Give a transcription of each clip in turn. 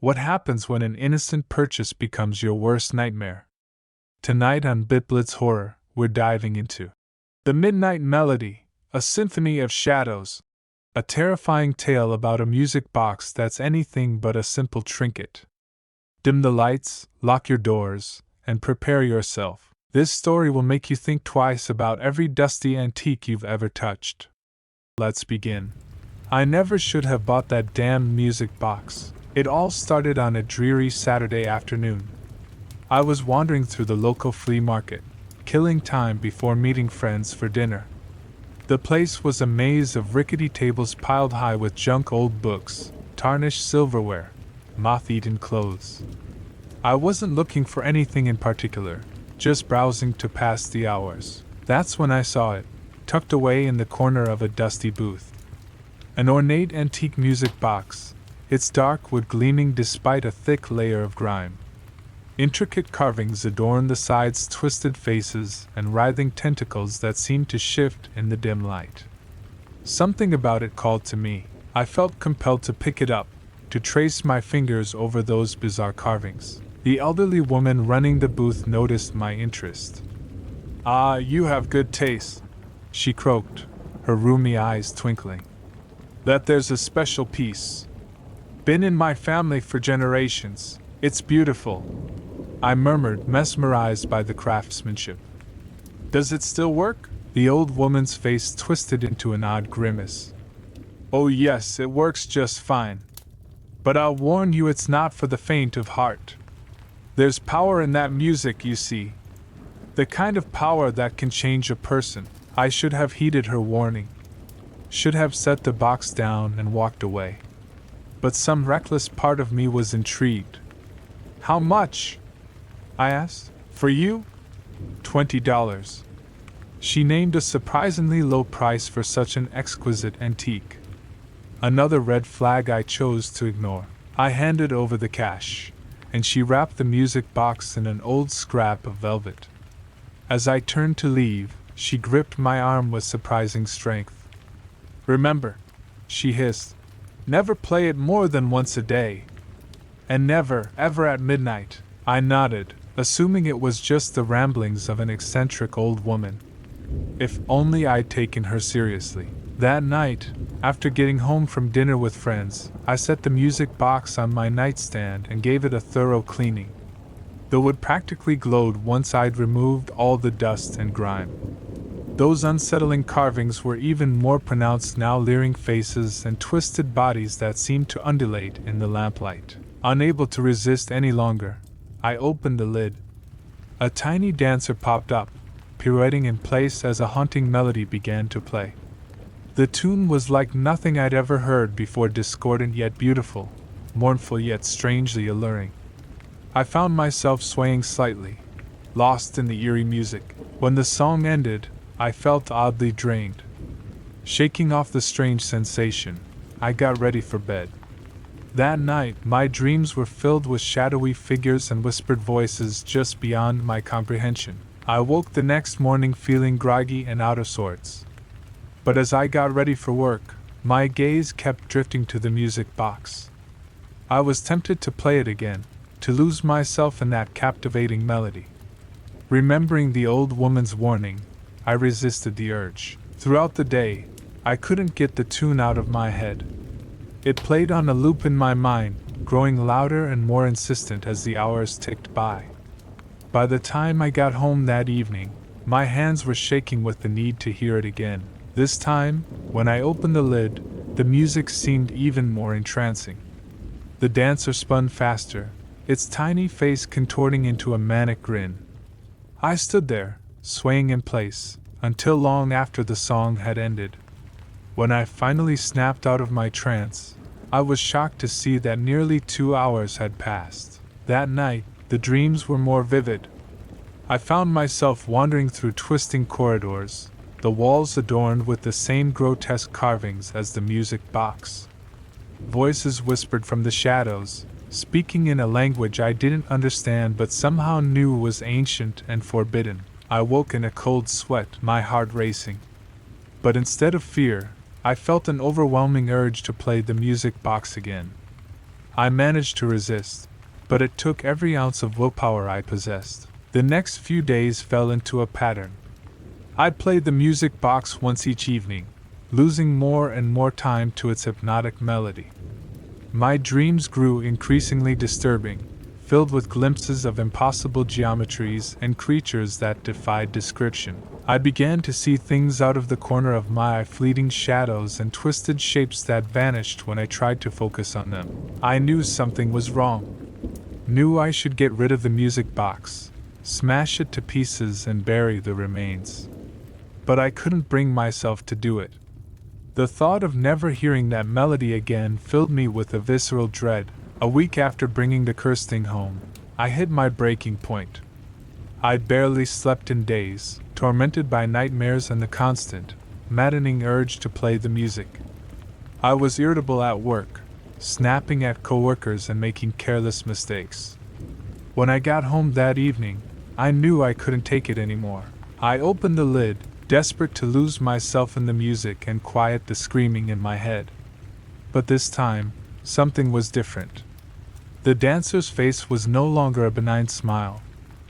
What happens when an innocent purchase becomes your worst nightmare? Tonight on BitBlitz Horror, we're diving into The Midnight Melody, a symphony of shadows, a terrifying tale about a music box that's anything but a simple trinket. Dim the lights, lock your doors, and prepare yourself. This story will make you think twice about every dusty antique you've ever touched. Let's begin. I never should have bought that damn music box. It all started on a dreary Saturday afternoon. I was wandering through the local flea market, killing time before meeting friends for dinner. The place was a maze of rickety tables piled high with junk old books, tarnished silverware, moth-eaten clothes. I wasn't looking for anything in particular, just browsing to pass the hours. That's when I saw it, tucked away in the corner of a dusty booth. An ornate antique music box, its dark wood gleaming despite a thick layer of grime. Intricate carvings adorned the sides' twisted faces and writhing tentacles that seemed to shift in the dim light. Something about it called to me. I felt compelled to pick it up, to trace my fingers over those bizarre carvings. The elderly woman running the booth noticed my interest. "Ah, you have good taste," she croaked, her rheumy eyes twinkling. "That there's a special piece. Been in my family for generations. It's beautiful," I murmured, mesmerized by the craftsmanship. "Does it still work?" The old woman's face twisted into an odd grimace. "Oh yes, it works just fine. But I'll warn you, it's not for the faint of heart. There's power in that music, you see. The kind of power that can change a person." I should have heeded her warning. Should have set the box down and walked away. But some reckless part of me was intrigued. "How much?" I asked. "For you?" $20. She named a surprisingly low price for such an exquisite antique. Another red flag I chose to ignore. I handed over the cash, and she wrapped the music box in an old scrap of velvet. As I turned to leave, she gripped my arm with surprising strength. "Remember," she hissed, "never play it more than once a day. And never, ever at midnight." I nodded, assuming it was just the ramblings of an eccentric old woman. If only I'd taken her seriously. That night, after getting home from dinner with friends, I set the music box on my nightstand and gave it a thorough cleaning. The wood practically glowed once I'd removed all the dust and grime. Those unsettling carvings were even more pronounced now, leering faces and twisted bodies that seemed to undulate in the lamplight. Unable to resist any longer, I opened the lid. A tiny dancer popped up, pirouetting in place as a haunting melody began to play. The tune was like nothing I'd ever heard before, discordant yet beautiful, mournful yet strangely alluring. I found myself swaying slightly, lost in the eerie music. When the song ended, I felt oddly drained. Shaking off the strange sensation, I got ready for bed. That night, my dreams were filled with shadowy figures and whispered voices just beyond my comprehension. I woke the next morning feeling groggy and out of sorts. But as I got ready for work, my gaze kept drifting to the music box. I was tempted to play it again, to lose myself in that captivating melody. Remembering the old woman's warning, I resisted the urge. Throughout the day, I couldn't get the tune out of my head. It played on a loop in my mind, growing louder and more insistent as the hours ticked by. By the time I got home that evening, my hands were shaking with the need to hear it again. This time, when I opened the lid, the music seemed even more entrancing. The dancer spun faster, its tiny face contorting into a manic grin. I stood there, swaying in place, until long after the song had ended. When I finally snapped out of my trance, I was shocked to see that nearly 2 hours had passed. That night, the dreams were more vivid. I found myself wandering through twisting corridors, the walls adorned with the same grotesque carvings as the music box. Voices whispered from the shadows, speaking in a language I didn't understand but somehow knew was ancient and forbidden. I woke in a cold sweat, my heart racing. But instead of fear, I felt an overwhelming urge to play the music box again. I managed to resist, but it took every ounce of willpower I possessed. The next few days fell into a pattern. I played the music box once each evening, losing more and more time to its hypnotic melody. My dreams grew increasingly disturbing, filled with glimpses of impossible geometries and creatures that defied description. I began to see things out of the corner of my eye, fleeting shadows and twisted shapes that vanished when I tried to focus on them. I knew something was wrong. Knew I should get rid of the music box, smash it to pieces and bury the remains. But I couldn't bring myself to do it. The thought of never hearing that melody again filled me with a visceral dread. A week after bringing the cursed thing home, I hit my breaking point. I barely slept in days, tormented by nightmares and the constant, maddening urge to play the music. I was irritable at work, snapping at coworkers and making careless mistakes. When I got home that evening, I knew I couldn't take it anymore. I opened the lid, desperate to lose myself in the music and quiet the screaming in my head. But this time, something was different. The dancer's face was no longer a benign smile,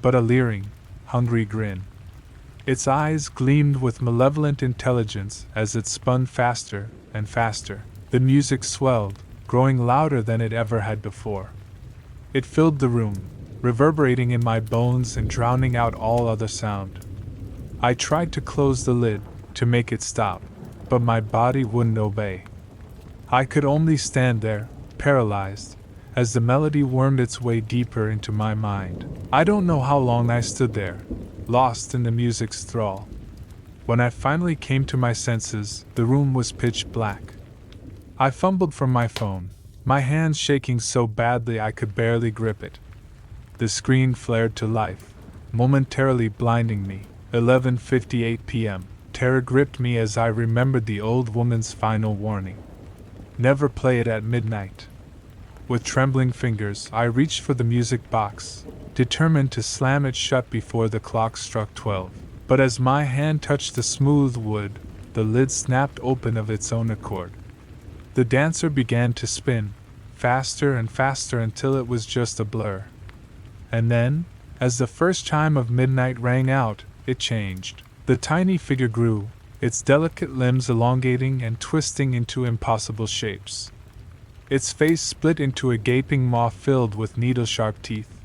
but a leering, hungry grin. Its eyes gleamed with malevolent intelligence as it spun faster and faster. The music swelled, growing louder than it ever had before. It filled the room, reverberating in my bones and drowning out all other sound. I tried to close the lid, to make it stop, but my body wouldn't obey. I could only stand there, paralyzed, as the melody wormed its way deeper into my mind. I don't know how long I stood there, lost in the music's thrall. When I finally came to my senses, the room was pitch black. I fumbled for my phone, my hands shaking so badly I could barely grip it. The screen flared to life, momentarily blinding me. 11:58 p.m. Terror gripped me as I remembered the old woman's final warning. Never play it at midnight. With trembling fingers, I reached for the music box, determined to slam it shut before the clock struck 12. But as my hand touched the smooth wood, the lid snapped open of its own accord. The dancer began to spin, faster and faster until it was just a blur. And then, as the first chime of midnight rang out, it changed. The tiny figure grew, its delicate limbs elongating and twisting into impossible shapes. Its face split into a gaping maw filled with needle-sharp teeth.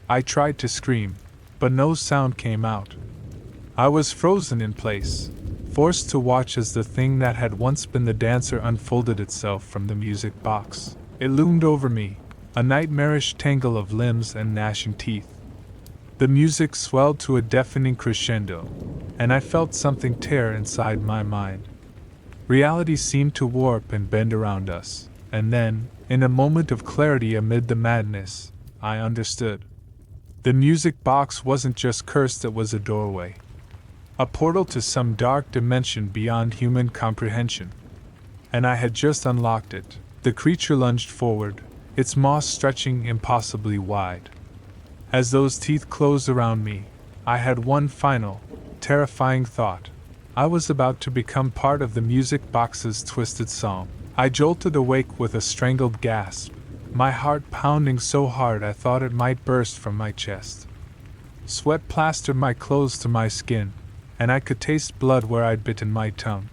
I tried to scream, but no sound came out. I was frozen in place, forced to watch as the thing that had once been the dancer unfolded itself from the music box. It loomed over me, a nightmarish tangle of limbs and gnashing teeth. The music swelled to a deafening crescendo, and I felt something tear inside my mind. Reality seemed to warp and bend around us, and then, in a moment of clarity amid the madness, I understood. The music box wasn't just cursed, it was a doorway. A portal to some dark dimension beyond human comprehension. And I had just unlocked it. The creature lunged forward, its maws stretching impossibly wide. As those teeth closed around me, I had one final, terrifying thought. I was about to become part of the music box's twisted song. I jolted awake with a strangled gasp, my heart pounding so hard I thought it might burst from my chest. Sweat plastered my clothes to my skin, and I could taste blood where I'd bitten my tongue.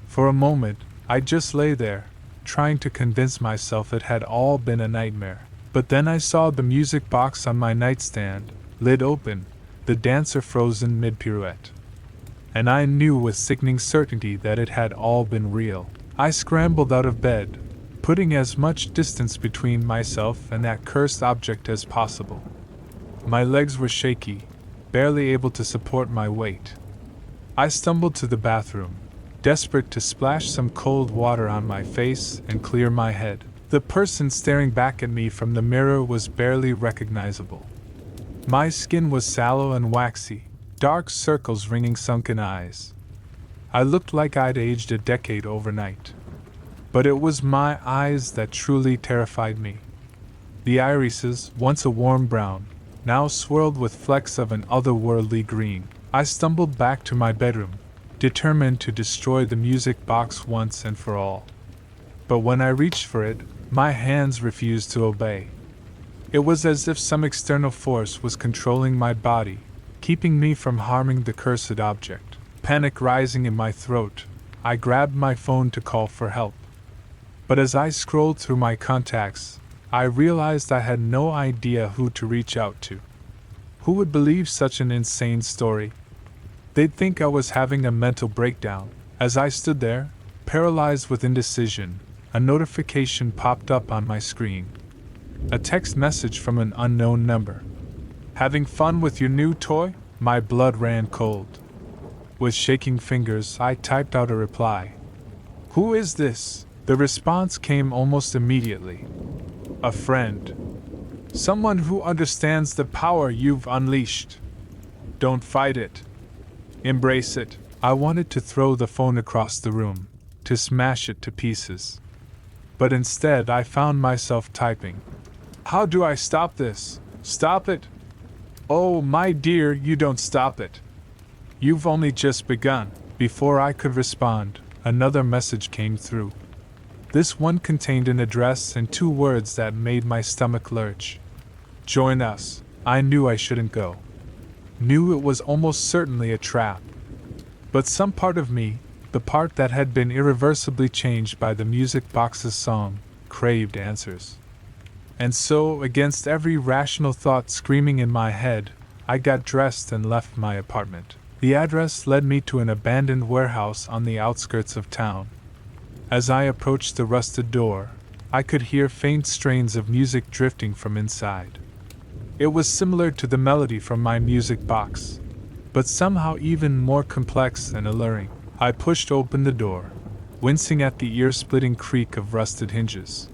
For a moment, I just lay there, trying to convince myself it had all been a nightmare. But then I saw the music box on my nightstand, lid open, the dancer frozen mid-pirouette. And I knew with sickening certainty that it had all been real. I scrambled out of bed, putting as much distance between myself and that cursed object as possible. My legs were shaky, barely able to support my weight. I stumbled to the bathroom, desperate to splash some cold water on my face and clear my head. The person staring back at me from the mirror was barely recognizable. My skin was sallow and waxy, dark circles ringing sunken eyes. I looked like I'd aged a decade overnight. But it was my eyes that truly terrified me. The irises, once a warm brown, now swirled with flecks of an otherworldly green. I stumbled back to my bedroom, determined to destroy the music box once and for all. But when I reached for it, My hands refused to obey. It was as if some external force was controlling my body, keeping me from harming the cursed object. Panic rising in my throat, I grabbed my phone to call for help. But as I scrolled through my contacts, I realized I had no idea who to reach out to. Who would believe such an insane story? They'd think I was having a mental breakdown. As I stood there, paralyzed with indecision, a notification popped up on my screen. A text message from an unknown number. Having fun with your new toy? My blood ran cold. With shaking fingers, I typed out a reply. Who is this? The response came almost immediately. A friend. Someone who understands the power you've unleashed. Don't fight it. Embrace it. I wanted to throw the phone across the room, to smash it to pieces. But instead I found myself typing. How do I stop this? Stop it? Oh, my dear, you don't stop it. You've only just begun. Before I could respond, another message came through. This one contained an address and 2 words that made my stomach lurch. Join us. I knew I shouldn't go. Knew it was almost certainly a trap. But some part of me, the part that had been irreversibly changed by the music box's song, craved answers. And so, against every rational thought screaming in my head, I got dressed and left my apartment. The address led me to an abandoned warehouse on the outskirts of town. As I approached the rusted door, I could hear faint strains of music drifting from inside. It was similar to the melody from my music box, but somehow even more complex and alluring. I pushed open the door, wincing at the ear-splitting creak of rusted hinges.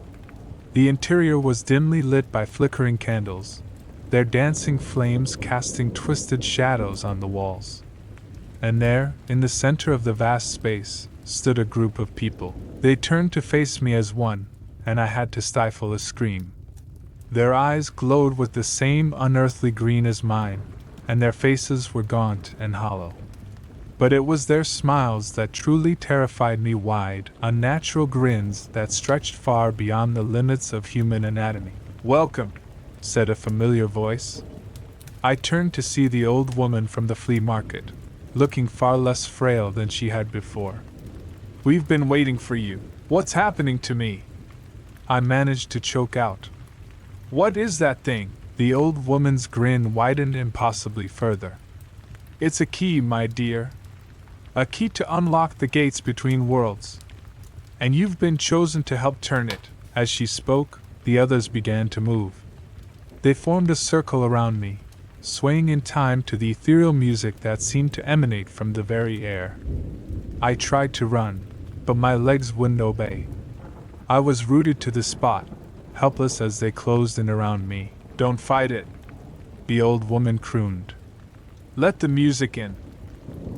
The interior was dimly lit by flickering candles, their dancing flames casting twisted shadows on the walls. And there, in the center of the vast space, stood a group of people. They turned to face me as one, and I had to stifle a scream. Their eyes glowed with the same unearthly green as mine, and their faces were gaunt and hollow. But it was their smiles that truly terrified me, wide, unnatural grins that stretched far beyond the limits of human anatomy. Welcome, said a familiar voice. I turned to see the old woman from the flea market, looking far less frail than she had before. We've been waiting for you. What's happening to me? I managed to choke out. What is that thing? The old woman's grin widened impossibly further. It's a key, my dear. A key to unlock the gates between worlds. And you've been chosen to help turn it. As she spoke, the others began to move. They formed a circle around me, swaying in time to the ethereal music that seemed to emanate from the very air. I tried to run, but my legs wouldn't obey. I was rooted to the spot, helpless as they closed in around me. Don't fight it, the old woman crooned. Let the music in.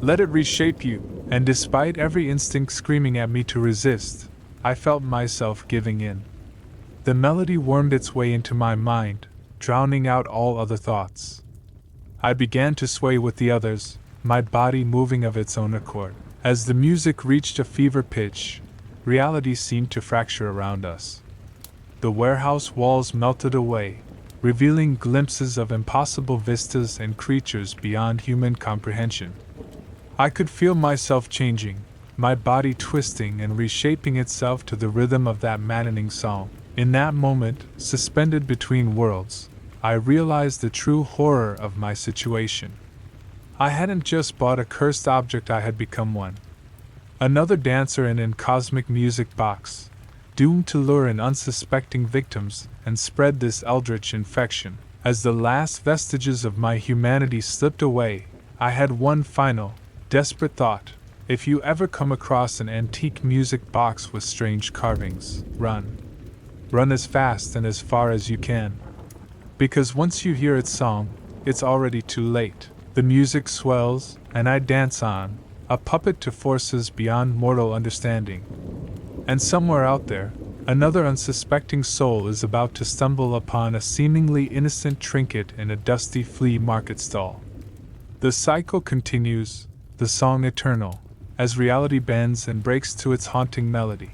Let it reshape you. And despite every instinct screaming at me to resist, I felt myself giving in. The melody wormed its way into my mind, drowning out all other thoughts. I began to sway with the others, my body moving of its own accord. As the music reached a fever pitch, reality seemed to fracture around us. The warehouse walls melted away, revealing glimpses of impossible vistas and creatures beyond human comprehension. I could feel myself changing, my body twisting and reshaping itself to the rhythm of that maddening song. In that moment, suspended between worlds, I realized the true horror of my situation. I hadn't just bought a cursed object, I had become one. Another dancer in a cosmic music box, doomed to lure in unsuspecting victims and spread this eldritch infection. As the last vestiges of my humanity slipped away, I had one final, desperate thought. If you ever come across an antique music box with strange carvings, run. Run as fast and as far as you can. Because once you hear its song, it's already too late. The music swells, and I dance on, a puppet to forces beyond mortal understanding. And somewhere out there, another unsuspecting soul is about to stumble upon a seemingly innocent trinket in a dusty flea market stall. The cycle continues, the song eternal, as reality bends and breaks to its haunting melody.